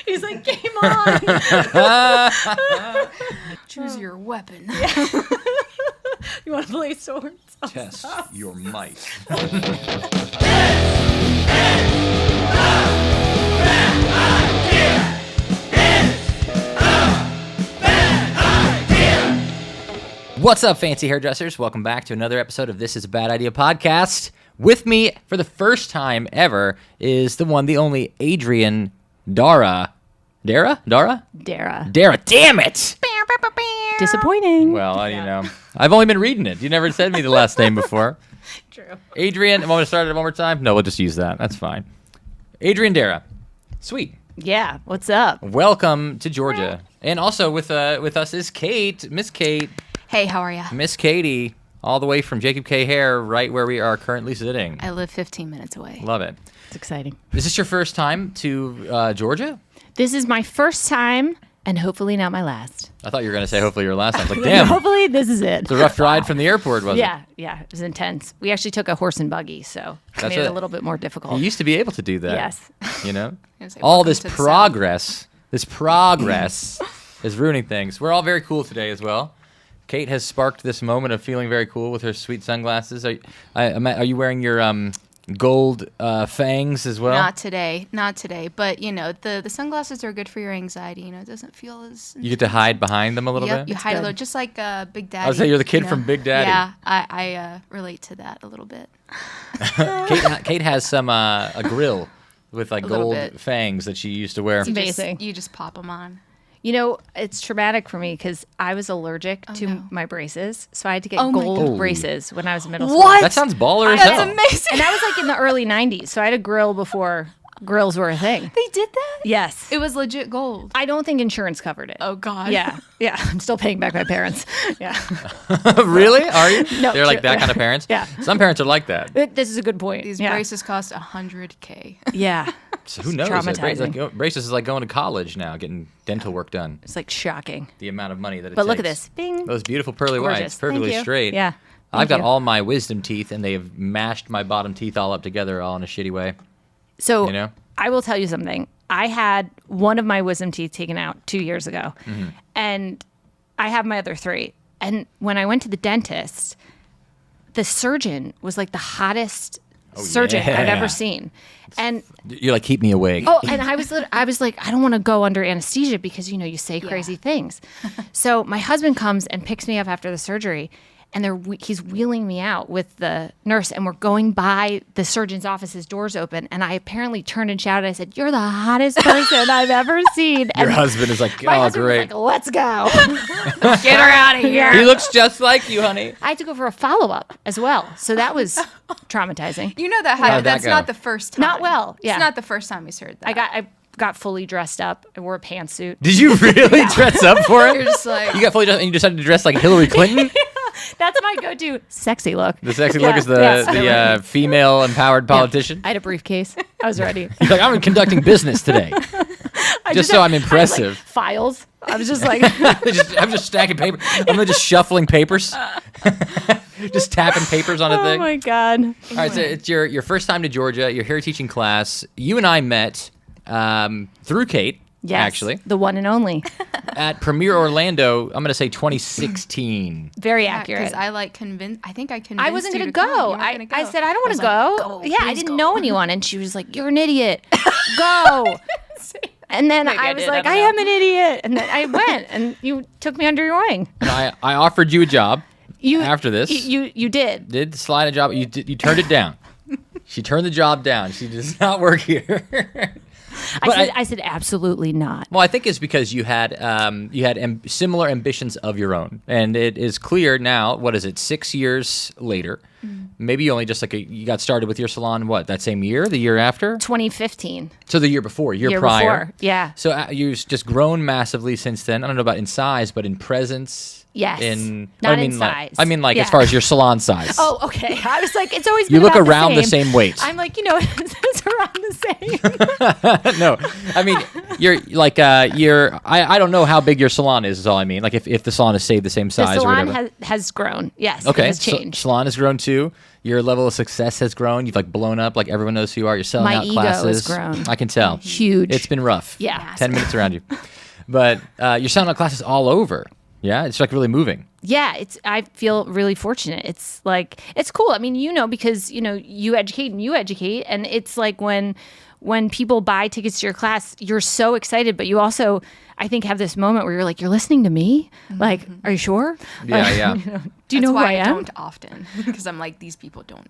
He's like, game on. Choose your weapon. Yeah. You want to play swords? Test your might. What's up, fancy hairdressers? Welcome back to another episode of This Is a Bad Idea podcast. With me, for the first time ever, is the one, the only Adrienne Dara. Dara? Damn it! Disappointing. Well, you know, I've only been reading it. You never said me the last name before. True. Adrienne, want me to start it one more time? No, we'll just use that. That's fine. Adrienne Dara. Sweet. Yeah. What's up? Welcome to Georgia. And also with us is Kate, Miss Kate. Hey, how are ya? Miss Katie, all the way from Jacob K. Hair, right where we are currently sitting. I live 15 minutes away. Love it. It's exciting. Is this your first time to Georgia? This is my first time, and hopefully not my last. I thought you were going to say hopefully your last time. I was like, damn. Hopefully this is it. It's a rough ride from the airport, wasn't it? Yeah, it was intense. We actually took a horse and buggy, so it made it a little bit more difficult. You used to be able to do that. Yes. You know? Say, All this progress is ruining things. We're all very cool today as well. Kate has sparked this moment of feeling very cool with her sweet sunglasses. Are you wearing your gold fangs as well? Not today. But, you know, the sunglasses are good for your anxiety. You know, it doesn't feel as... You get to hide behind them a little bit? You hide a little, just like Big Daddy. I would say you're the kid from Big Daddy. Yeah, I relate to that a little bit. Kate has some a grill with like gold fangs that she used to wear. It's amazing. You just pop them on. You know, it's traumatic for me because I was allergic to my braces, so I had to get Oh my God. gold braces when I was in middle school. What? That sounds baller as That's hell. amazing. And that was like in the early 90s, so I had a grill before grills were a thing. They did that? Yes. It was legit gold. I don't think insurance covered it. Oh, God. Yeah. I'm still paying back my parents. Yeah. Really? Are you? No, They're like that kind of parents? Yeah. Some parents are like that. This is a good point. These yeah. braces cost $100K. Yeah. So who knows? Traumatizing. Braces is like going to college now, getting dental work done. It's like shocking. The amount of money that it takes. But look at this. Bing. Those beautiful pearly Gorgeous. whites, perfectly Thank you. straight. Yeah. I've got you. all my wisdom teeth, and they've mashed my bottom teeth all up together, all in a shitty way. So You know? I will tell you something. I had one of my wisdom teeth taken out 2 years ago, and I have my other three. And when I went to the dentist, the surgeon was like the hottest surgeon I've ever seen. And You're like, keep me awake. oh, and I was like, I don't want to go under anesthesia because you know you say crazy things. So my husband comes and picks me up after the surgery, and he's wheeling me out with the nurse, and we're going by the surgeon's office. His door's open, and I apparently turned and shouted. I said, "You're the hottest person I've ever seen." Your And husband is like, my oh, husband was great. like, "Let's go." Get her out of here. He looks just like you, honey. I had to go for a follow-up as well, so that was traumatizing. You know that How'd that that's go? not the first time. Not well, yeah. It's not the first time he's heard that. I got fully dressed up. I wore a pantsuit. Did you really dress up for You're it? just like... You got fully dressed and you decided to dress like Hillary Clinton? That's my go-to sexy look. The sexy look is the female empowered politician? I had a briefcase. I was ready. He's like, I'm conducting business today. Just so I'm impressive. I had, like, files. I was just like, I'm just stacking paper. I'm just shuffling papers. Just tapping papers on a oh thing. my God. All right, so it's your first time to Georgia. You're hair teaching class. You and I met through Kate, Yes, actually, the one and only. at Premier Orlando. I'm going to say 2016. Very accurate. Because I convinced I wasn't you going to to go. come. You weren't gonna go. I said, I don't want to was go. like, Yeah, I please didn't go. know anyone. And she was like, you're an idiot. Go. And then Maybe I I was did, like, I I don't am an idiot. And then I went, and you took me under your wing. And I offered you a job You after this. You did. Did slide a job. You turned it down. She turned the job down. She does not work here. I said absolutely not. Well, I think it's because you had similar ambitions of your own, and it is clear now. What is it? 6 years later, maybe you only just you got started with your salon. What, that same year, the year after? 2015. So the year before, year prior. Before, yeah. So you've just grown massively since then. I don't know about in size, but in presence. Yes. Not in size. I mean, Yeah. as far as your salon size. Oh, okay. I was like, it's always been You look about around the same weight. I'm like, it's around the same. No, I mean, you're like I don't know how big your salon is all I mean. Like if the salon has stayed the same size The or salon whatever. has grown. Yes, Okay, it has changed. Salon has grown too. Your level of success has grown. You've like blown up. Like everyone knows who you are. You're selling My out ego classes. has grown. I can tell. Huge. It's been rough. Yeah. 10 minutes around you, but you're selling out classes all over. Yeah, it's like really moving. Yeah, I feel really fortunate. It's like it's cool. I mean, because you educate, and it's like when people buy tickets to your class, you're so excited, but you also, I think, have this moment where you're like, you're listening to me? Like, are you sure? Yeah, Like, yeah. Do you know who I I am? don't often because I'm like, these people don't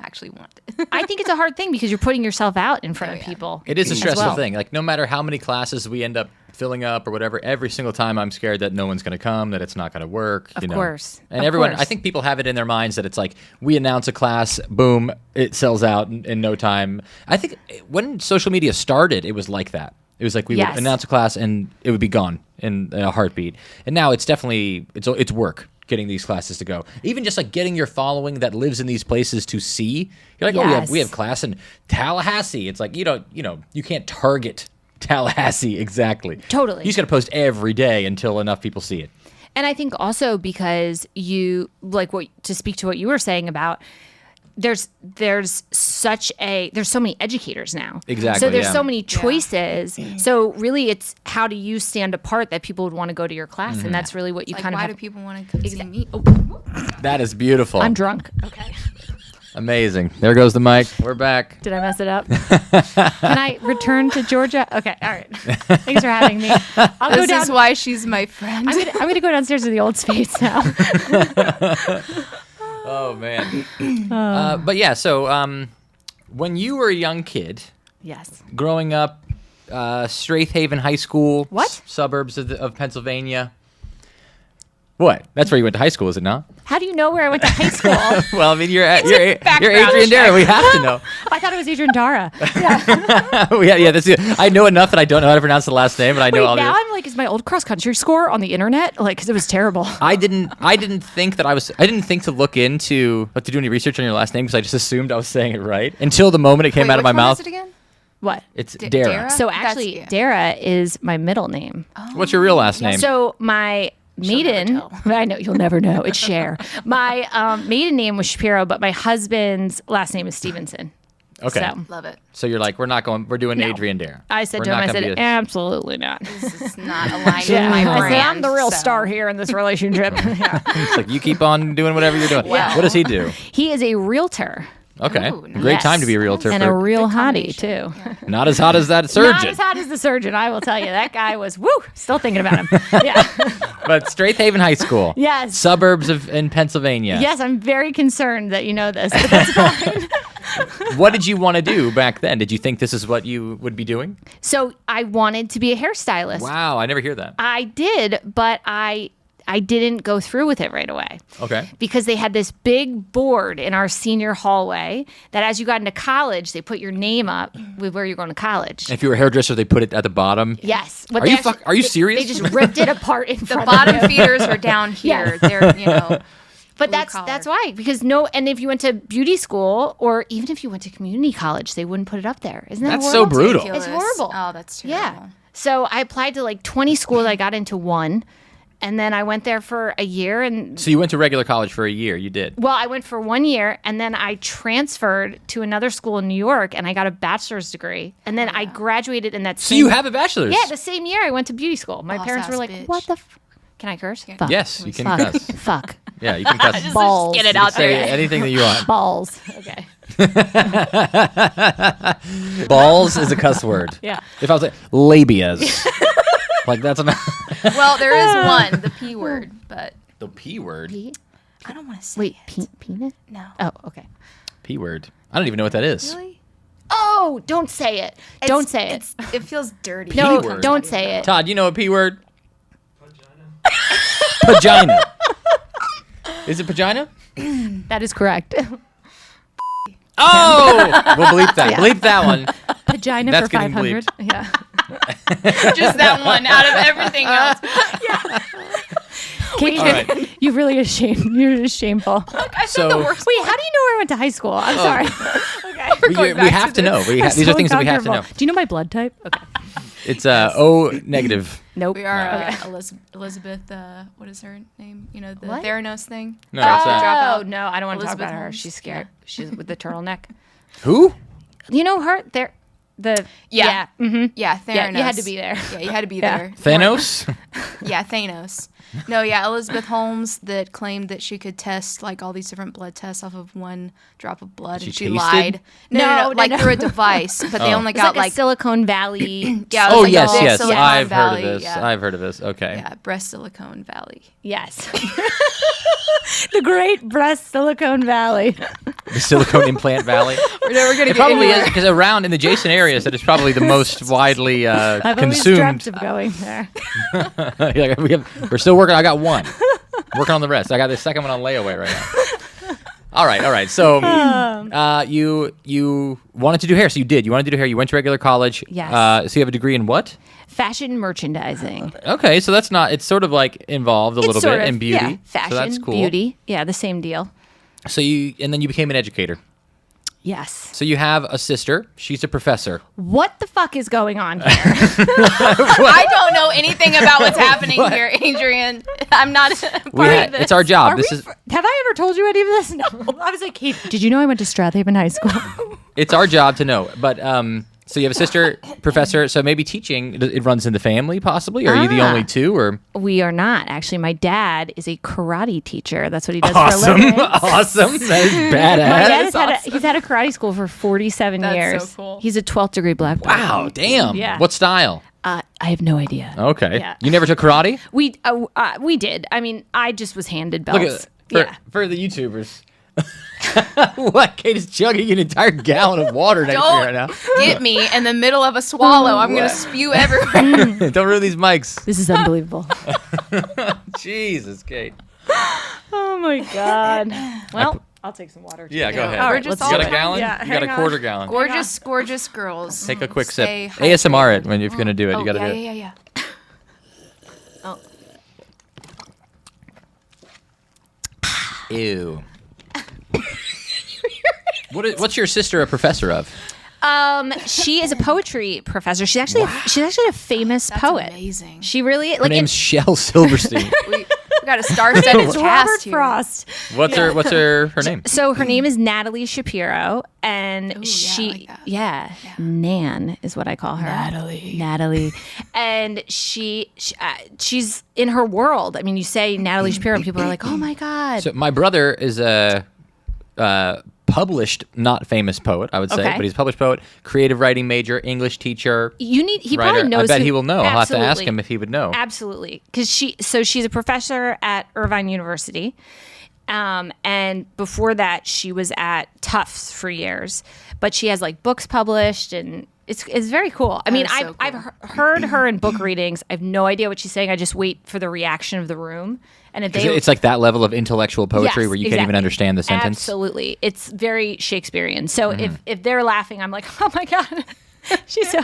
actually want it. I think it's a hard thing because you're putting yourself out in front Oh, of yeah. people. It is a as stressful well. thing. Like no matter how many classes we end up filling up or whatever, every single time I'm scared that no one's going to come, that it's not going to work. Of course. And Of everyone, course. I think people have it in their minds that it's like we announce a class, boom, it sells out in no time. I think when social media started, it was like that. It was like we Yes. would announce a class and it would be gone in a heartbeat. And now it's definitely it's work getting these classes to go. Even just like getting your following that lives in these places to see. You're like, Yes. we have class in Tallahassee. It's like you can't target Tallahassee exactly. Totally. You just got to post every day until enough people see it. And I think also because you to speak to what you were saying about there's so many educators now. Exactly, So there's yeah. so many choices. So really it's how do you stand apart that people would want to go to your class Mm-hmm. and that's really what you Like, kind of why have. do people want to come see me? Oh, That is beautiful. I'm drunk. Okay. Amazing. There goes the mic. We're back. Did I mess it up? Can I return to Georgia? Okay. All right. Thanks for having me. I'll go this down. is why she's my friend. I'm gonna go downstairs to the old space now. Oh man. But yeah, so when you were a young kid, Yes. growing up, Strathaven High School, What? Suburbs of Pennsylvania. What? That's where you went to high school, is it not? How do you know where I went to high school? Well, I mean, you're background Adrienne Dara. We have to know. I thought it was Adrienne Dara. yeah. That's it. I know enough that I don't know how to pronounce the last name, but I know Wait, all now the. I'm like, is my old cross country score on the internet? Like, because it was terrible. I didn't think to look into to do any research on your last name because I just assumed I was saying it right until the moment it came out of my which one mouth. is it again? What? It's D- Dara. Dara? So That's- actually, yeah. Dara is my middle name. What's your real last name? So my maiden, never I know you'll never know. It's Cher. My maiden name was Shapiro, but my husband's last name is Stevenson. Okay. So Love it. So you're like, we're doing No. Adrienne Dara. I said We're to him, not I gonna said, be a- absolutely not. This is not aligned Yeah. with my I brand. said, I'm the real so- star here in this relationship. Yeah. It's like you keep on doing whatever you're doing. Wow. What does he do? He is a realtor. Okay, Ooh, nice. great time to be a realtor. And for, a real Good hottie, combination. too. Yeah. not as hot as that surgeon, Not as hot as the surgeon, I will tell you. That guy was, still thinking about him. Yeah. but Strathaven High School. Yes. Suburbs in Pennsylvania. Yes, I'm very concerned that you know this, but that's fine. What did you want to do back then? Did you think this is what you would be doing? So I wanted to be a hairstylist. Wow, I never hear that. I did, but I didn't go through with it right away. Okay. Because they had this big board in our senior hallway that as you got into college, they put your name up with where you're going to college. If you were a hairdresser, they put it at the bottom. Yes. But Are they you actually- are you they- serious? They just ripped it apart in The front bottom of you. feeders are down here. Yeah. They're, But blue that's collar. why. Because and if you went to beauty school or even if you went to community college, they wouldn't put it up there. Isn't that That's horrible? so brutal. ridiculous. It's horrible. Oh, that's terrible. Yeah. So I applied to like 20 schools. I got into one. And then I went there for a year. And So you went to regular college for a year. You did. well, I went for 1 year and then I transferred to another school in New York and I got a bachelor's degree. And then I graduated in that So you have a bachelor's. Yeah, the same year I went to beauty school. My Boss parents were ass like, bitch. what the Can I curse? Fuck. Yes, you can Fuck. cuss. Fuck. Yeah, you can cuss. Balls. Get it You can out say there. anything that you want. Balls. Okay. Balls is a cuss word. Yeah. If I was like labias, like that's not Well, there is one, the P word, but the P word. I don't want to say Wait, it. penis? No. Oh, okay. P word. I don't even know what that is. Really? Oh, don't say it. Don't say it. It feels dirty. No, P word. don't say it. Todd, you know a P word? Pagina. Is it pagina? That is correct. Oh, we'll bleep that. Bleep that one. Vagina That's for getting 500. Yeah. Just that one out of everything else. Kate, All right. you're really ashamed. You're just shameful. I So- said the worst. Wait, how do you know where I went to high school? I'm sorry. Okay. We going have back to to know. this. These I'm are so things that we have to know. uncomfortable. Do you know my blood type? Okay. It's O negative. Nope. We are Okay. Elizabeth. What is her name? You know, the What? Theranos thing. No, it's Oh, no, I don't want to talk Elizabeth about her. Holmes. She's scared. She's with the turtleneck. Who? You know her? Yeah. Mm-hmm. Yeah, Theranos. Yeah, you had to be there. Yeah, you had to be Yeah. there. Thanos? Yeah, Thanos. No, yeah, Elizabeth Holmes that claimed that she could test like all these different blood tests off of one drop of blood, She and she tasted? lied. No, like no. through a device, but they only It's got like a Silicon Valley. yeah. It was Oh, like a yes, big yes. Silicon I've heard of Valley, this. Yeah. I've heard of this. Okay. Yeah, breast Silicon Valley. Yes. The great breast Silicon Valley. The Silicone Implant Valley. We're never gonna It get probably anywhere. is, because around in the adjacent areas, that is probably the most widely I've always consumed. dreamt of going there. We're still working. I got one. Working on the rest. I got the second one on layaway right now. All right. So, you wanted to do hair, so you did. You wanted to do hair. You went to regular college. Yes. So you have a degree in what? Fashion merchandising. Okay, so that's not. It's sort of like involved a little Sort bit of, in beauty. Yeah, fashion, so that's cool. beauty. Yeah, the same deal. So then you became an educator. Yes. So you have a sister. She's a professor. What the fuck is going on here? I don't know anything about what's happening here, Adrienne. I'm not a part of this. It's our job. Have I ever told you any of this? No. I was like, Kate, did you know I went to Strathaven High School? It's our job to know. But so you have a sister, professor. So maybe teaching, it runs in the family, possibly? Or are you the only two? Or We are not. Actually, my dad is a karate teacher. That's what he does for a awesome, living. awesome. That is My badass. dad he's had a karate school for 47 That's years. so cool. He's a 12th degree black belt. Wow, damn. Yeah. What style? I have no idea. Okay. Yeah. You never took karate? We did. I mean, I just was handed belts. Look at for the YouTubers. What? Kate is chugging an entire gallon of water next to me right now. Don't get me in the middle of a swallow. I'm going to spew everywhere. Don't ruin these mics. This is unbelievable. Jesus, Kate. Oh my god. Well, I'll take some water. Yeah, go ahead. All right, We're let's just You do got a it. gallon? Yeah, You got a hang quarter on. gallon. Gorgeous girls. Take a quick Stay sip. ASMR it hydrated. when if you're going to do it. You got to do it. Yeah. Ew. What's your sister a professor of? She is a poetry professor. She's actually a famous That's poet. amazing. She really Her name's Shel Silverstein. We got a star-studded It's cast Robert here. Frost. What's her name? So her name is Natalie Shapiro, and Ooh, yeah, she, I like that. Nan is what I call her. Natalie, and she's in her world. I mean, you say Natalie Shapiro, and people are like, "Oh my god!" So my brother is a published, not famous poet, I would say, Okay. but he's a published poet, creative writing major, English teacher, He writer. probably knows. I bet who- he will know. I'll have to ask Absolutely. him if he would know. Absolutely, because she's a professor at Irvine University, and before that she was at Tufts for years. But she has like books published, and it's very cool. I mean, is so I've cool. heard her in book readings. I have no idea what she's saying. I just wait for the reaction of the room, and if they It's like that level of intellectual poetry Yes, where you can't even exactly. understand the sentence. Absolutely, it's very Shakespearean. So if they're laughing, I'm like, oh my god. She's so.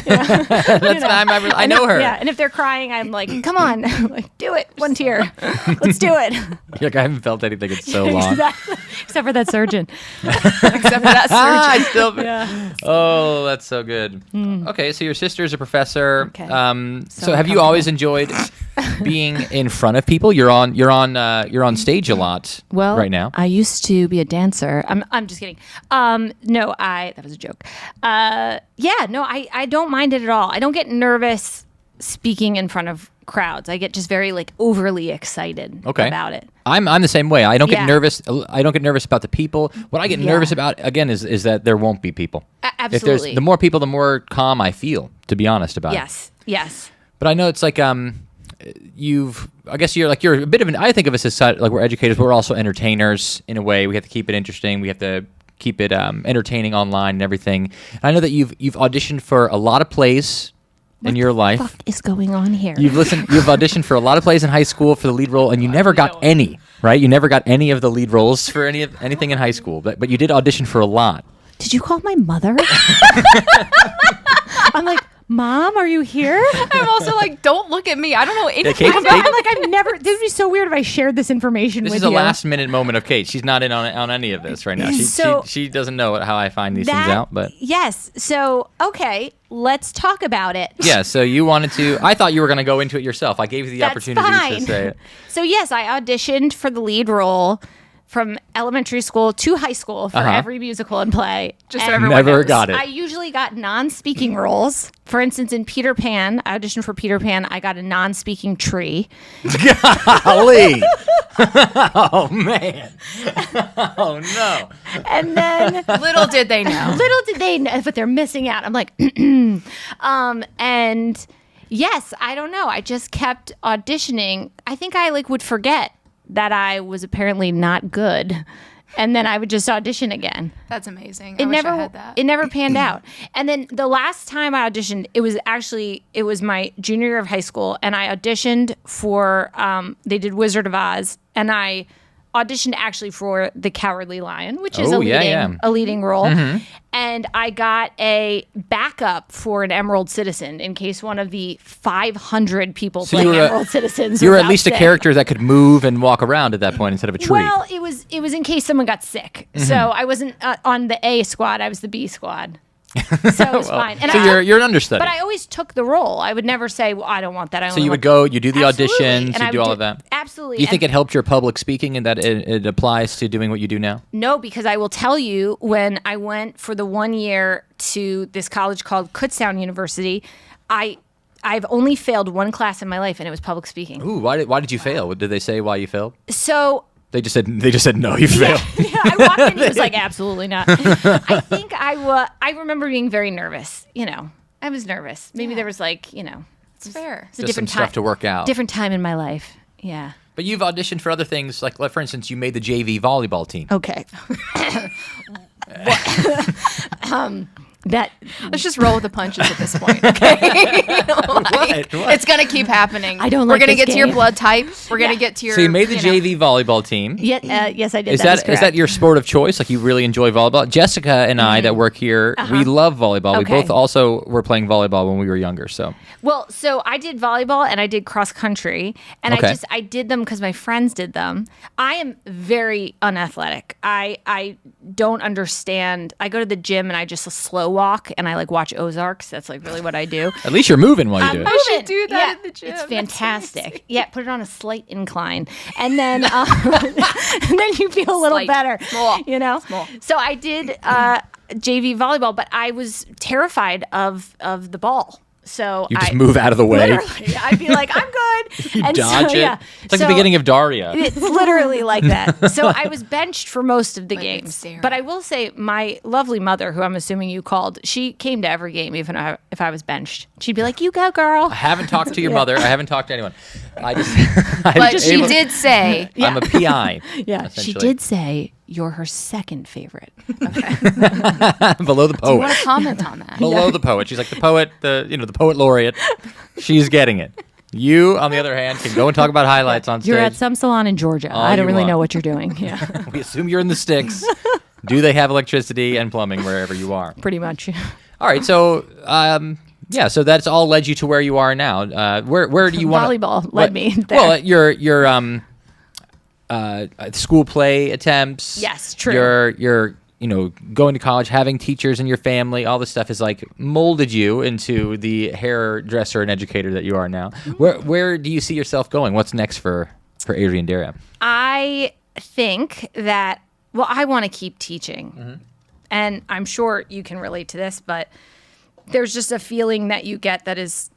I know her. Yeah, and if they're crying, I'm like, come on, I'm like, do it, one tear, let's do it. Like, I haven't felt anything in so long. Exactly. Except for that surgeon. Except for that I surgeon. still. Yeah. Oh, that's so good. Okay, so your sister's a professor. Okay. So have you always enjoyed being in front of people? You're on stage a lot Well, right now. I used to be a dancer. I'm just kidding. No, that was a joke. I don't mind it at all. I don't get nervous speaking in front of crowds. I get just very like overly excited about it. I'm the same way. I don't get Yeah. nervous. I don't get nervous about the people. What I get nervous about again is that there won't be people. If Absolutely. there's the more people, the more calm I feel. To be honest about it. Yes. But I know it's like I guess you're a bit of an. I think of us as like we're educators, but we're also entertainers in a way. We have to keep it interesting. We have to keep it entertaining online and everything. And I know that you've auditioned for a lot of plays in your life. What is going on here? You've auditioned for a lot of plays in high school for the lead role, and you never got any. Right? You never got any of the lead roles for anything in high school, but you did audition for a lot. Did you call my mother? I'm like, Mom, are you here? I'm also like, don't look at me. I don't know anything Kate- about I'm like, I've never. This would be so weird if I shared this information This with is a you. last minute moment of Kate. She's not in on any of this right now. She doesn't know how I find these things out. But yes. So okay, let's talk about it. yeah, so you wanted to. I thought you were going to go into it yourself. I gave you the That's opportunity fine. to say it. So yes, I auditioned for the lead role from elementary school to high school for every musical and play. Just so And everyone Never knows. got it. I usually got non-speaking roles. For instance, in Peter Pan, I auditioned for Peter Pan. I got a non-speaking tree. Golly. Oh, man. Oh, no. And then Little did they know. little did they know, but they're missing out. I'm like, and yes, I don't know. I just kept auditioning. I think I would forget that I was apparently not good. And then I would just audition again. That's amazing. It I wish never I had that. it never panned out. And then the last time I auditioned, it was my junior year of high school, and I auditioned for they did Wizard of Oz, and I auditioned actually for The Cowardly Lion, which is Oh, a leading role. And I got a backup for an Emerald Citizen in case one of the 500 people So playing you were Emerald Citizens You were was at least a out sick. character that could move and walk around at that point instead of a tree. Well, it was in case someone got sick. So I wasn't on the A squad. I was the B squad. So it was fine. And so you're an understudy. but I always took the role. I would never say, well, I don't want that. I So only you would want go, you do the Absolutely. auditions, And I you do would all of that. Absolutely. Do you think And it helped your public speaking and that it applies to doing what you do now? No, because I will tell you, when I went for the 1 year to this college called Kutztown University, I've only failed one class in my life, and it was public speaking. Ooh, why did you fail? Did they say why you failed? So They just said no, you failed. yeah, I walked in, he was like, absolutely not. I think I remember being very nervous. I was nervous. Maybe there was It's fair. it's a Just different some stuff time, to work out. different time in my life. Yeah. But you've auditioned for other things, like for instance, you made the JV volleyball team. Okay. That Let's just roll with the punches at this point, okay? What? It's gonna keep happening. I don't We're like gonna this get to your game. blood type. We're gonna get to your. So you made the know. JV volleyball team. yes, I did. Is that that is that your sport of choice? Like you really enjoy volleyball? Jessica and I that work here, we love volleyball. Okay. We both also were playing volleyball when we were younger. So Well, so I did volleyball and I did cross country, and Okay. I did them because my friends did them. I am very unathletic. I don't understand. I go to the gym and I just slow walk and I watch Ozarks. That's really what I do. at least you're moving while you do it. I should do that at the gym. It's That's fantastic. Yeah, put it on a slight incline, and then and then you feel a little Slight. better. Small. Small. So I did JV volleyball, but I was terrified of the ball. So You just move out of the way. Literally, I'd be like, I'm good. You And dodge so, it. yeah. It's like So the beginning of Daria. It's literally like that. So I was benched for most of the it's games. Dara. But I will say, my lovely mother, who I'm assuming you called, she came to every game, even if I was benched. She'd be like, "You go, girl." I haven't talked to your mother. I haven't talked to anyone. I just. But she did say, I'm a PI. Yeah, she essentially. did say you're her second favorite. Below the "Do you poet. want to comment on that?" Below the poet. She's like the poet, the poet laureate. She's getting it. You, on the other hand, can go and talk about highlights on stage. You're at some salon in Georgia. I don't you really want. know what you're doing. Yeah, We assume you're in the sticks. Do they have electricity and plumbing wherever you are? pretty much. All right, so yeah, so that's all led you to where you are now. Where do you want Volleyball led me there. Well, your school play attempts. Yes, true. Your going to college, having teachers in your family, all this stuff is molded you into the hairdresser and educator that you are now. Where do you see yourself going? What's next for Adrienne Dara? I think that, I want to keep teaching. And I'm sure you can relate to this, but there's just a feeling that you get that is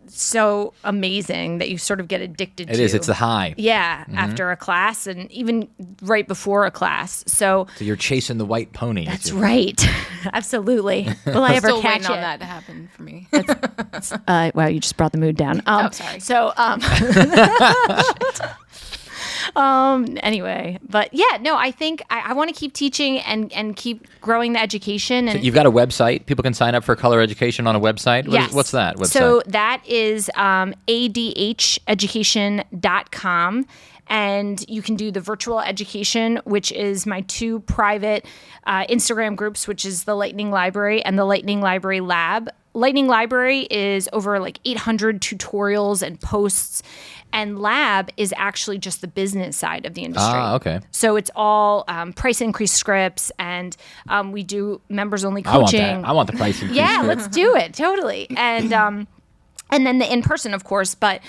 so amazing that you sort of get addicted to. It is. It's the high. Yeah, after a class and even right before a class. So So you're chasing the white pony. that's right. Absolutely. Will I ever Still catch waiting on it? that to happen for me. Wow, you just brought the mood down. Sorry. So, anyway, but yeah, no, I think I want to keep teaching and keep growing the education. And You've got a website. People can sign up for color education on a website. yes. What's that website? So that is adheducation.com. And you can do the virtual education, which is my two private Instagram groups, which is the Lightning Library and the Lightning Library Lab. Lightning Library is over like 800 tutorials and posts, and Lab is actually just the business side of the industry. Okay. So it's all price increase scripts, and we do members only coaching. I want the price increase. Yeah, let's do it. Totally. And then the in-person, of course. But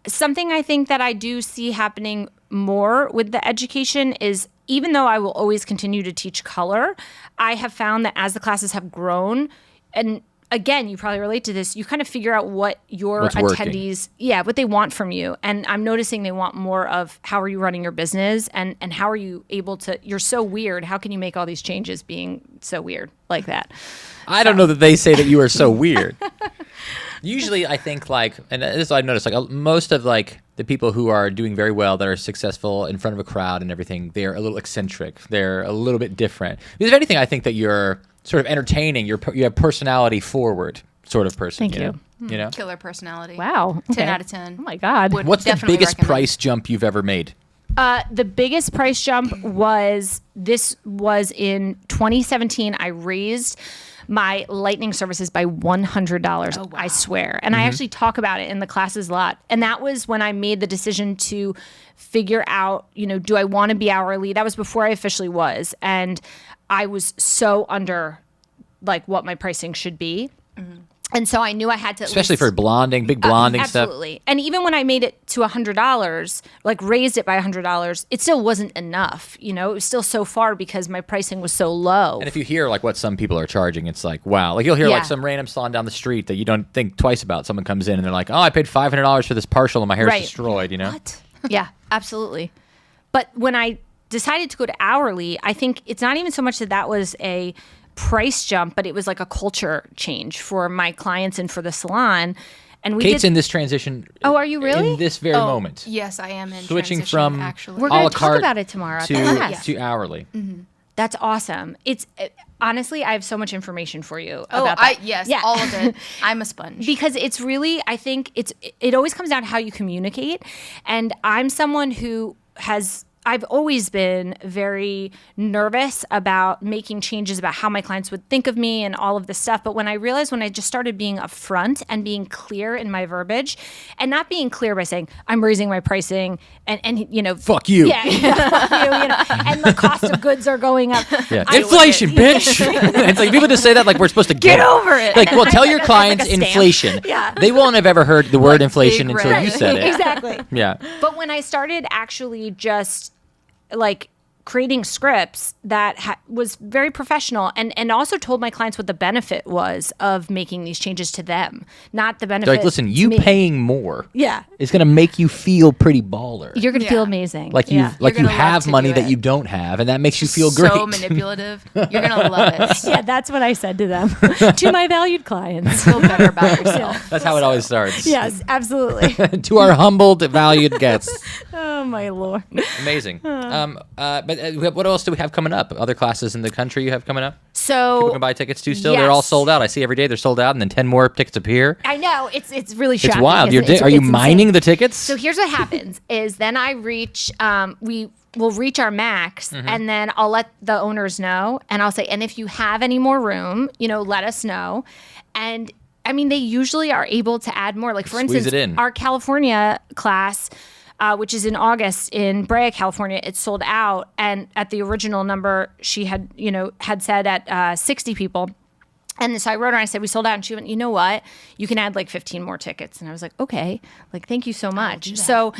something I think that I do see happening more with the education is, even though I will always continue to teach color, I have found that as the classes have grown, and again, you probably relate to this, you kind of figure out what your What's attendees, what they want from you. And I'm noticing they want more of, how are you running your business, and how are you able to, you're so weird, how can you make all these changes being so weird like that? I don't know that they say that you are so weird. Usually I think like, and this is what I noticed, like most of like the people who are doing very well, that are successful in front of a crowd and everything, they're a little eccentric. They're a little bit different. Because if anything, I think that you're sort of entertaining. You have personality forward sort of person. Thank you. You know? Killer personality. Wow. 10 Okay. out of 10. Oh my God. What's the Definitely biggest recommend. price jump you've ever made? The biggest price jump was in 2017. I raised my lightning services by $100. Oh, wow. I swear. And I actually talk about it in the classes a lot. And that was when I made the decision to figure out, do I want to be hourly? That was before I officially was. And I was so under like what my pricing should be. And so I knew I had to, Especially for blonding, big blonding stuff. absolutely. And even when I made it to $100, like raised it by $100, it still wasn't enough. It was still so far because my pricing was so low. And if you hear like what some people are charging, it's like, wow. Like you'll hear like Yeah. some random salon down the street that you don't think twice about. Someone comes in and they're like, oh, I paid $500 for this partial and my hair's Right. destroyed, What? Yeah, absolutely. But when I decided to go to hourly, I think it's not even so much that was a price jump, but it was like a culture change for my clients and for the salon. And we Kate's did. in this transition. Oh, are you really? In this very moment. Yes, I am in Switching transition, from actually. We're a going la to talk carte about it tomorrow at the class. to hourly. That's awesome. It's honestly, I have so much information for you Oh, about that. yes, Yeah. all of it. I'm a sponge. Because it's really, I think it always comes down to how you communicate. And I'm someone who I've always been very nervous about making changes about how my clients would think of me and all of this stuff. But when I just started being upfront and being clear in my verbiage, and not being clear by saying, I'm raising my pricing and Fuck you. Yeah, fuck you, and the cost of goods are going up. Yeah. I- Inflation, bitch. It's like people just say that like we're supposed to Get over it. Like, well, tell your clients Like a stamp. inflation. Yeah. They won't have ever heard the word inflation big until red. you said it. Exactly. Yeah. But when I started actually just like creating scripts that was very professional and also told my clients what the benefit was of making these changes to them, not the benefit. They're like, listen, to you me. paying more Yeah. is going to make you feel pretty baller. You're going to Yeah. feel amazing. Like yeah. you gonna love have to money do that it. you don't have, and that makes you feel great. So manipulative. You're going to love it. Yeah, that's what I said to them, to my valued clients. Feel better about yourself. That's how it always starts. Yes, absolutely. To our humbled, valued guests. Oh my Lord. Amazing. But what else do we have coming up? Other classes in the country you have coming up? People So can buy tickets to still. They're all Yes. sold out. I see every day they're sold out, and then 10 more tickets appear. I know it's really It's shocking. wild. isn't it? Are you It's mining insane. the tickets? So here's what happens: is then I reach, we will reach our max, and then I'll let the owners know, and I'll say, and if you have any more room, let us know. And I mean, they usually are able to add more. Like for Squeeze instance, it in. our California class. Which is in August in Brea, California. It's sold out, and at the original number, she had said at 60 people. And so I wrote her and I said, we sold out. And she went, you know what? You can add like 15 more tickets. And I was like, okay, like, thank you so much. So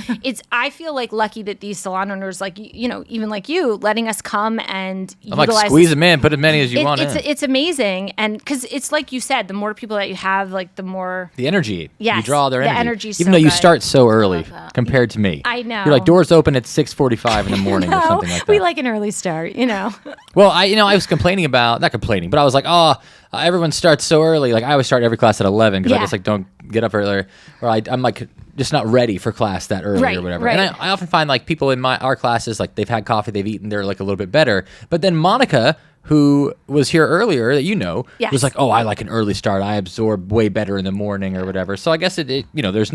I feel like lucky that these salon owners, like, even like you, letting us come and I'm like, utilize squeeze this- them in, put as many as you want in. it's amazing. And because it's like you said, the more people that you have, like the more. The energy. You Yes, draw their the energy. energy's Even so though you good. start so early that. compared to me. I know. You're like, doors open at 6:45 in the morning or No, something like that. we like an early start, Well, I was complaining about, not complaining, but I was like, everyone starts so early. Like I always start every class at 11 because I Yeah. just like don't get up earlier, or I'm like just not ready for class that early Right, or whatever. right. And I often find like people in our classes, like they've had coffee, they've eaten, they're like a little bit better. But then Monica, who was here earlier, that Yes. was like, I like an early start. I absorb way better in the morning or whatever. So I guess there's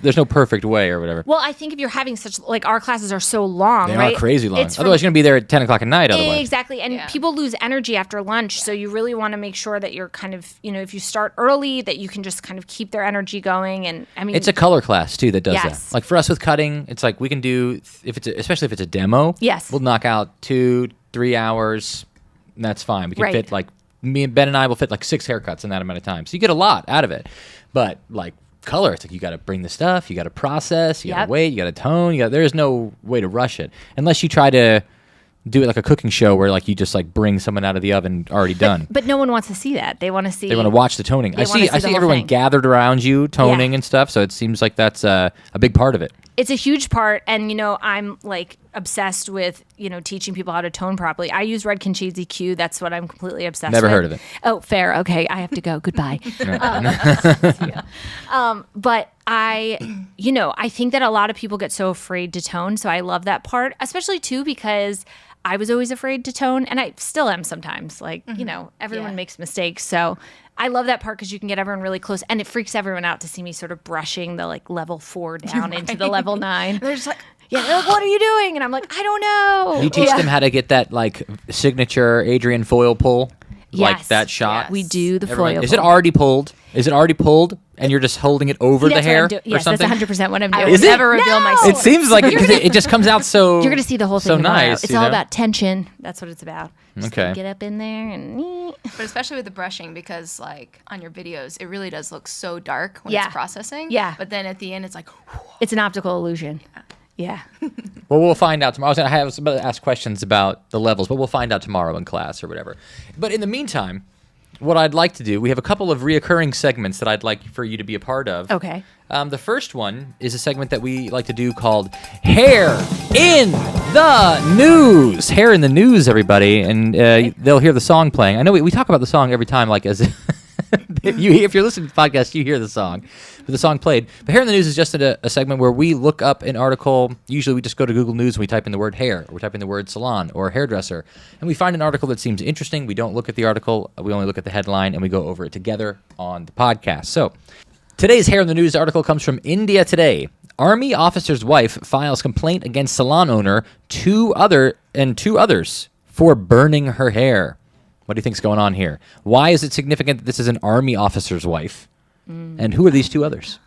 There's no perfect way or whatever. Well, I think if you're having such, like, our classes are so long, They right? are crazy long. It's Otherwise, you're going to be there at 10 o'clock at night otherwise. Exactly. And Yeah. people lose energy after lunch. So you really want to make sure that you're kind of, if you start early, that you can just kind of keep their energy going. And I mean, It's a color class, too, that does Yes. that. Like, for us with cutting, it's like we can do, especially if it's a demo, Yes. we'll knock out 2-3 hours, and that's fine. We can Right. fit, like, me and Ben and I will fit, like, 6 haircuts in that amount of time. So you get a lot out of it. But, like, color, it's like you got to bring the stuff, you got to process, you got Yep. to wait, you got to tone, there's no way to rush it unless you try to do it like a cooking show where like you just like bring someone out of the oven already done. But no one wants to see that. They want to see. They want to watch the toning. They I wanna see see the whole everyone thing. gathered around you toning Yeah. and stuff, so it seems like that's a big part of it. It's a huge part, and I'm like obsessed with teaching people how to tone properly. I use Red Conchese Q. That's what I'm completely obsessed with. Never heard of it. Oh, fair. Okay, I have to go. Goodbye. But I think that a lot of people get so afraid to tone. So I love that part, especially too because I was always afraid to tone, and I still am sometimes. Like everyone Yeah. makes mistakes, so. I love that part because you can get everyone really close, and it freaks everyone out to see me sort of brushing the like level 4 down into the level 9. They're just like, Yeah, they're like, what are you doing? And I'm like, I don't know. You teach them how to get that like signature Adrienne foil pull, like Yes. that shot. Yes. We do the Everyone- foil. Is it already pulled? Is it already pulled? And you're just holding it over the That's hair what I'm doing. or Yes, that's something? 100% what I'm doing. I would never reveal my It secret. seems like it just comes out so. You're going to see the whole thing so tomorrow. nice. It's you all know? about tension. That's what it's about. Just Okay. get up in there and But especially with the brushing, because like on your videos, it really does look so dark when Yeah. it's processing. Yeah. But then at the end, it's like, it's an optical illusion. Yeah. Well, we'll find out tomorrow. I was about to ask questions about the levels, but we'll find out tomorrow in class or whatever. But in the meantime, what I'd like to do, we have a couple of reoccurring segments that I'd like for you to be a part of. Okay. The first one is a segment that we like to do called Hair in the News. Hair in the News, everybody. And they'll hear the song playing. I know we talk about the song every time, like as if you're listening to the podcast, you hear the song. But the song played. But Hair in the News is just a segment where we look up an article. Usually we just go to Google News and we type in the word hair, or we type in the word salon or hairdresser. And we find an article that seems interesting. We don't look at the article. We only look at the headline and we go over it together on the podcast. So today's Hair in the News article comes from India Today. Army officer's wife files complaint against salon owner, two others for burning her hair. What do you think's going on here? Why is it significant that this is an army officer's wife? And who are these two others?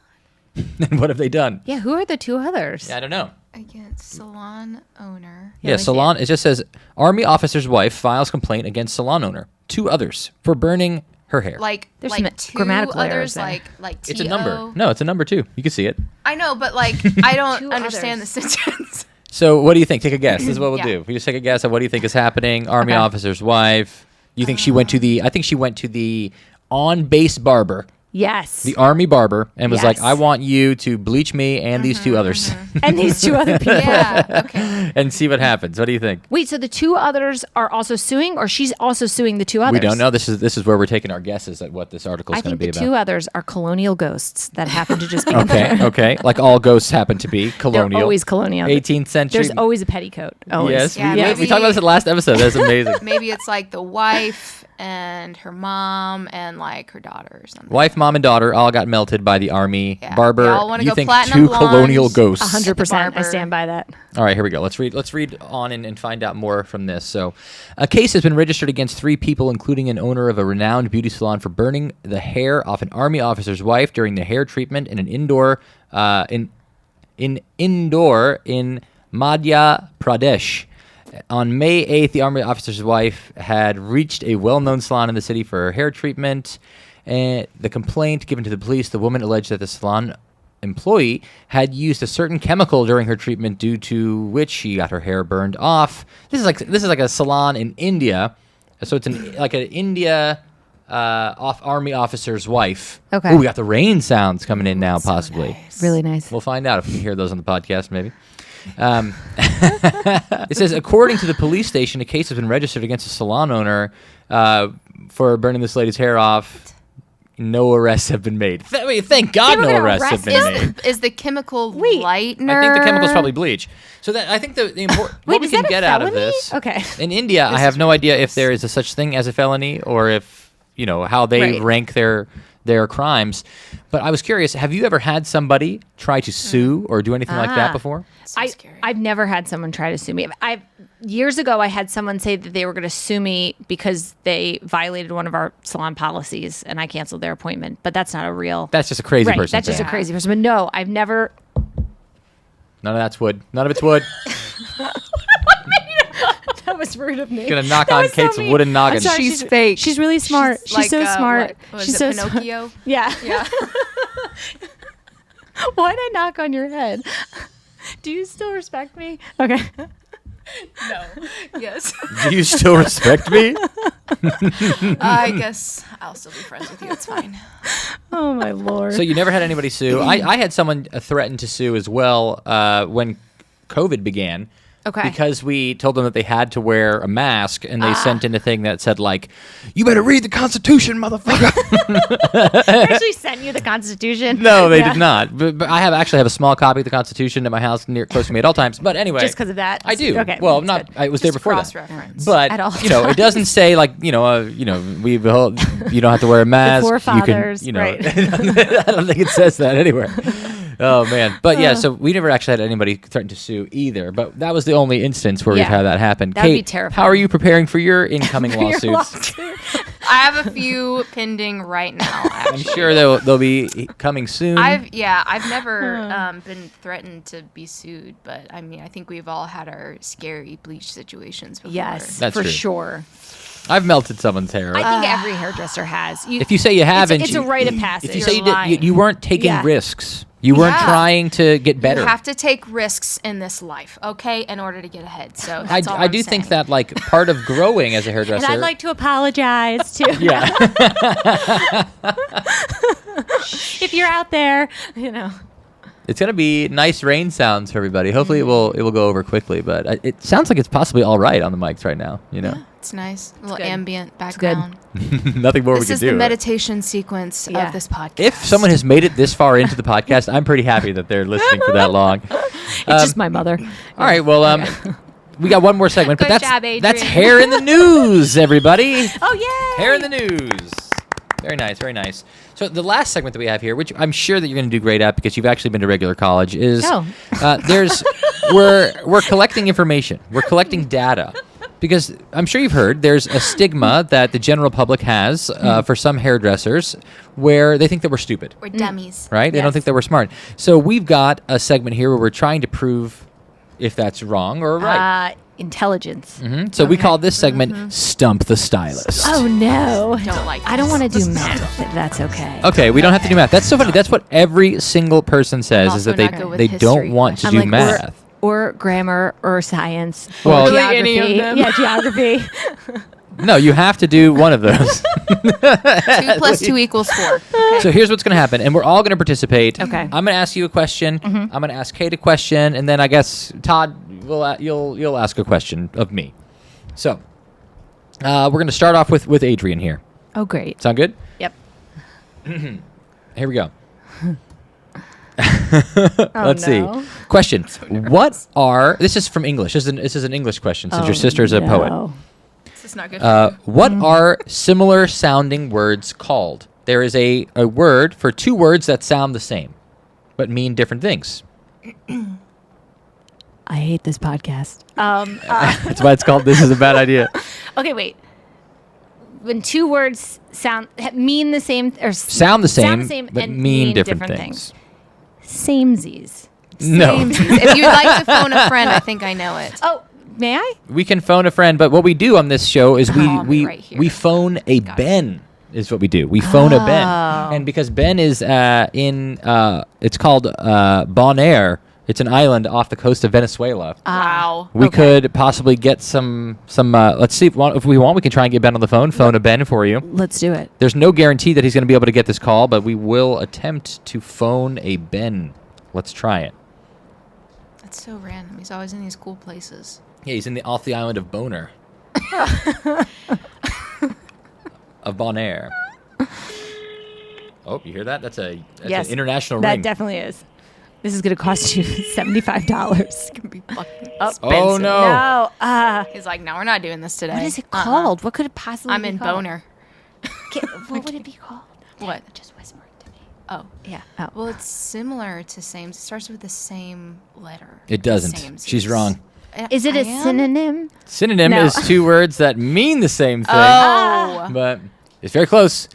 And what have they done? Yeah, who are the two others? Yeah, I don't know. against salon owner. Yeah, salon. It just says army officer's wife files complaint against salon owner. Two others for burning her hair. Like There's like some two grammatical errors others, there. like It's a T-O. number. No, it's a number two. You can see it. I know, but like I don't Two understand others. the sentence. So what do you think? Take a guess. This is what we'll Yeah. do. We just take a guess at what do you think is happening. Army Okay. officer's wife. You think she went to the? I think she went to the on-base barber, Yes. the army barber, and was like, Yes. "I want you to bleach me and these two others, And these two other people. Yeah. Okay. and see what happens." What do you think? Wait, so the two others are also suing, or she's also suing the two others? We don't know. This is where we're taking our guesses at what this article I is going think to the be two about. others are colonial ghosts that happen to just be Okay, okay. Like all ghosts happen to be colonial. They're always colonial. 18th century. There's always a petticoat. Always. Yes, Yeah, we maybe- talked about this in the last episode. That's amazing. Maybe it's like the wife and her mom and like her daughter or something. Wife, mom, and daughter all got melted by the army Yeah. barber. They all wanna You go think platinum two colonial blondes. ghosts? 100%. I Barber. stand by that. All right, here we go. Let's read on and find out more from this. So, a case has been registered against 3 people, including an owner of a renowned beauty salon, for burning the hair off an army officer's wife during the hair treatment in an indoor in Madhya Pradesh. On May 8th, the army officer's wife had reached a well-known salon in the city for her hair treatment. And the complaint given to the police, the woman alleged that the salon employee had used a certain chemical during her treatment, due to which she got her hair burned off. This is like a salon in India, so it's like an India army officer's wife. Okay. Ooh, we got the rain sounds coming in now, possibly. Really nice. We'll find out if we can hear those on the podcast, maybe. It says, according to the police station, a case has been registered against a salon owner for burning this lady's hair off. No arrests have been made. Thank God They were no gonna arrests have arrest been him? made. Is the chemical Wait. lightener? I think the chemical's probably bleach. So that I think the important what Wait, we is can that a get out of felony? this. Okay. In India, I have no idea if there is a such thing as a felony, or if how they Right. rank their their crimes. But I was curious, have you ever had somebody try to sue or do anything like that before? So scary. I've never had someone try to sue me. Years ago, I had someone say that they were going to sue me because they violated one of our salon policies, and I canceled their appointment. But that's not a real. That's just a crazy person. That's just a crazy person. But no, I've never. None of that's wood. None of it's wood. That was rude of me. Gonna knock on Kate's wooden noggin. Sorry, She's fake. She's really smart. She's so smart. What She's is so it, Pinocchio? smart. Yeah. Yeah. Why'd I knock on your head? Do you still respect me? Okay. No. Yes. Do you still respect me? I guess I'll still be friends with you. It's fine. Oh my Lord. So you never had anybody sue. I had someone threaten to sue as well when COVID began. Okay. Because we told them that they had to wear a mask, and they sent in a thing that said, like, you better read the Constitution, motherfucker. They actually sent you the Constitution? No, they did not. But I actually have a small copy of the Constitution at my house close to me at all times. But anyway. Just because of that? I do. Okay. Well, that's not. good. I was there before that. Cross-reference. But, At all it doesn't say, like, you don't have to wear a mask. forefathers, You can, right. I don't think it says that anywhere. Oh, man. But, yeah, so we never actually had anybody threaten to sue either. But that was the only instance where we've had that happen. That would Kate, be terrifying. how are you preparing for your incoming lawsuits? I have a few pending right now. I'm Actually. sure they'll be coming soon. I've never been threatened to be sued, but I mean, I think we've all had our scary bleach situations before. Yes, That's for true. sure. I've melted someone's hair. I think every hairdresser has. If you say you haven't, it's a rite of passage. If you say You're you weren't taking Yeah. risks, you weren't Yeah. trying to get better. You have to take risks in this life, okay, in order to get ahead. So I that's all do I'm think saying. that like part of growing as a hairdresser. And I'd like to apologize to yeah. if you're out there, It's gonna be nice rain sounds for everybody. Hopefully it will go over quickly, but it sounds like it's possibly all right on the mics right now. Yeah, it's nice. A little good. ambient good. background. Nothing more we This can is do. the right? meditation sequence Yeah. of this podcast. If someone has made it this far into the podcast, I'm pretty happy that they're listening for that long. it's just my mother. All right, well, we got one more segment, but Good that's job, Adrienne. that's hair in the news, everybody. Oh yay! Hair in the news. Very nice, very nice. So the last segment that we have here, which I'm sure that you're going to do great at because you've actually been to regular college, is we're collecting information. We're collecting data. Because I'm sure you've heard there's a stigma that the general public has for some hairdressers where they think that we're stupid, We're dummies. right? They don't Yes. think that we're smart. So we've got a segment here where we're trying to prove if that's wrong or right. Intelligence. So we call this segment Stump the Stylist. Oh no! Don't like I don't this. want to do math. If that's okay. Okay, we don't have to do math. That's so funny. That's what every single person says is also that they not good with they don't history want to I'm do like, math. Or grammar or science. Well- or Really any of geography. them. Yeah, geography. No, you have to do one of those. 2 + 2 = 4. Okay. So here's what's going to happen, and we're all going to participate. Okay. I'm going to ask you a question. I'm going to ask Kate a question, and then I guess Todd you'll ask a question of me. So we're going to start off with Adrienne here. Oh great. Sound good? Yep. Here we go. Oh, Let's no. see. Question: This is from English. This is an English question since your sister's a poet. This is not good. What are similar sounding words called? There is a word for two words that sound the same, but mean different things. I hate this podcast. That's why it's called This Is a Bad Idea. Okay, wait. When two words mean the same or Sound the same, but and mean different things. Samesies. No. If you'd like to phone a friend, I think I know it. Oh, may I? We can phone a friend, but what we do on this show is Call me right here. we phone a Ben. Is what we do. We phone a Ben, and because Ben is it's called Bonaire. It's an island off the coast of Venezuela. Wow. We could possibly get some. Let's see if we want. We can try and get Ben on the phone. Phone a Ben for you. Let's do it. There's no guarantee that he's going to be able to get this call, but we will attempt to phone a Ben. Let's try it. That's so random. He's always in these cool places. Yeah, he's off the island of Bonaire. Of Bonaire. Oh, you hear that? That's an international That ring. definitely is. This is going to cost you $75. Gonna be fucking Oh, expensive. no. No. He's like, no, we're not doing this today. What is it called? What could it possibly I'm be in called? boner. What would it be called? What? Just whisper it to me. Oh. Yeah. Oh. Well, it's similar to same. It starts with the same letter. It doesn't. Samesies. She's wrong. Is it a I am? synonym? Synonym No. is two words that mean the same thing, Oh. but it's very close.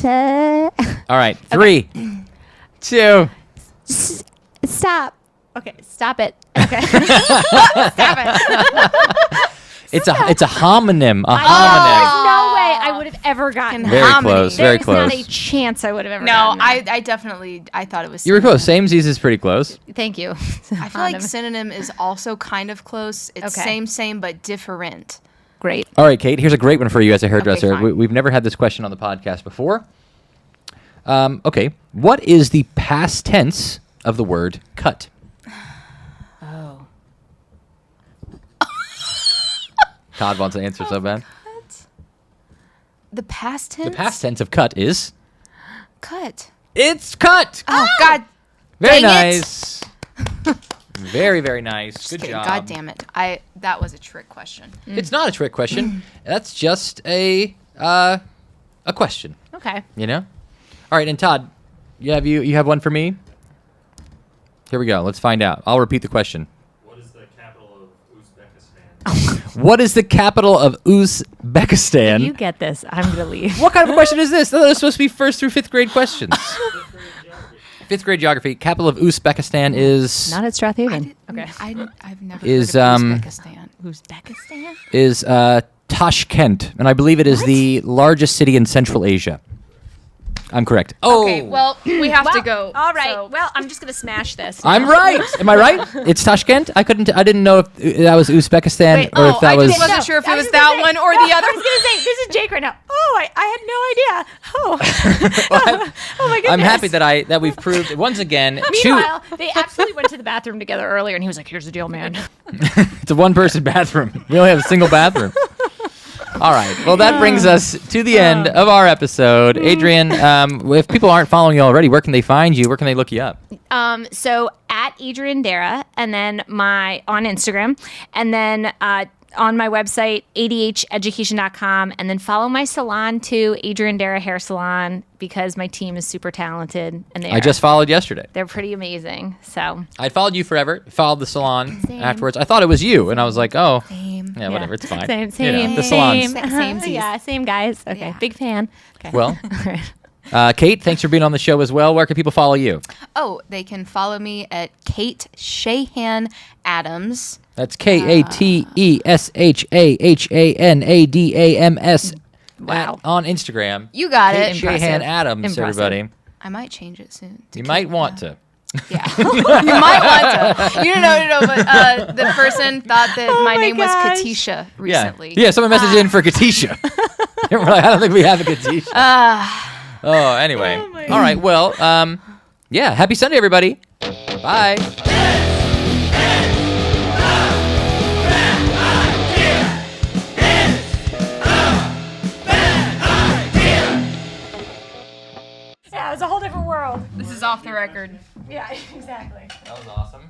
All right, 3, 2. Stop. Okay, stop it. Okay. Stop it. It's a homonym. A homonym. There's no way I would have ever gotten Fucking Very that. hominy. close. Very There's close. not a chance I would have ever No, gotten that. I definitely thought it was. You were close. synonym. Samesies is pretty close. Thank you. I feel like synonym is also kind of close. It's Okay. same, but different. Great. All right, Kate, here's a great one for you as a hairdresser. fine. We've never had this question on the podcast before. Okay, what is the past tense of the word cut? Oh. Todd wants to answer so bad. The past tense. The past tense of cut is Cut. it's cut. Oh God. Very dang it. nice. Very, very nice. Just Good kidding. job. God damn it. That was a trick question. It's not a trick question. That's just a question. Okay. You know. All right, and Todd, you have one for me. Here we go. Let's find out. I'll repeat the question. What is the capital of Uzbekistan? What is the capital of Uzbekistan? You get this. I'm going to leave. What kind of question is this? Those are supposed to be 1st through 5th grade questions. 5th grade geography. Capital of Uzbekistan is Not at Strathaven. Okay. I've never Is, heard of Uzbekistan. Uzbekistan? is Tashkent, and I believe it is the largest city in Central Asia. I'm correct. Oh, Okay, well, we have to go. All right. so- Well, I'm just going to smash this. I'm right. Am I right? It's Tashkent. I didn't know if that was Uzbekistan Wait, or if that I was. just wasn't sure if I it was was gonna that say- one or no, the other. I was going to say, this is Jake right now. Oh, I had no idea. Oh. Oh, my goodness. I'm happy that we've proved once again. Meanwhile, they absolutely went to the bathroom together earlier, and he was like, here's the deal, man. It's a one-person bathroom. We only have a single bathroom. All right. Well, that brings us to the end of our episode. Adrienne, if people aren't following you already, where can they find you? Where can they look you up? So at Adrienne Dara, and then on Instagram, and then on my website, adheducation.com, and then follow my salon too, Adrienne Dara Hair Salon, because my team is super talented, and I just followed yesterday. they're pretty amazing. So I followed you forever. Followed the salon Same. afterwards. I thought it was you, and I was like, oh, Same. yeah, whatever. It's fine. Same, You same, know, the salons. same, Samesies. yeah, same guys. Okay, Yeah. big fan. Okay. Well, All right. Kate, thanks for being on the show as well. Where can people follow you? Oh, they can follow me at Kate Shahan Adams. That's KATESHAHANADAMS. Wow. On Instagram. You got Kate it. Shahan Adams, Impressive. everybody. I might change it soon. You might want to. Yeah. You might want to. You know, but the person thought that my my name gosh. was Katisha recently. Yeah, someone messaged in for Katisha. We're like, I don't think we have a Katisha. Oh, anyway. All right, well, yeah, happy Sunday, everybody. Bye. Yeah, it was a whole different world. This is off the record. Yeah, exactly. That was awesome.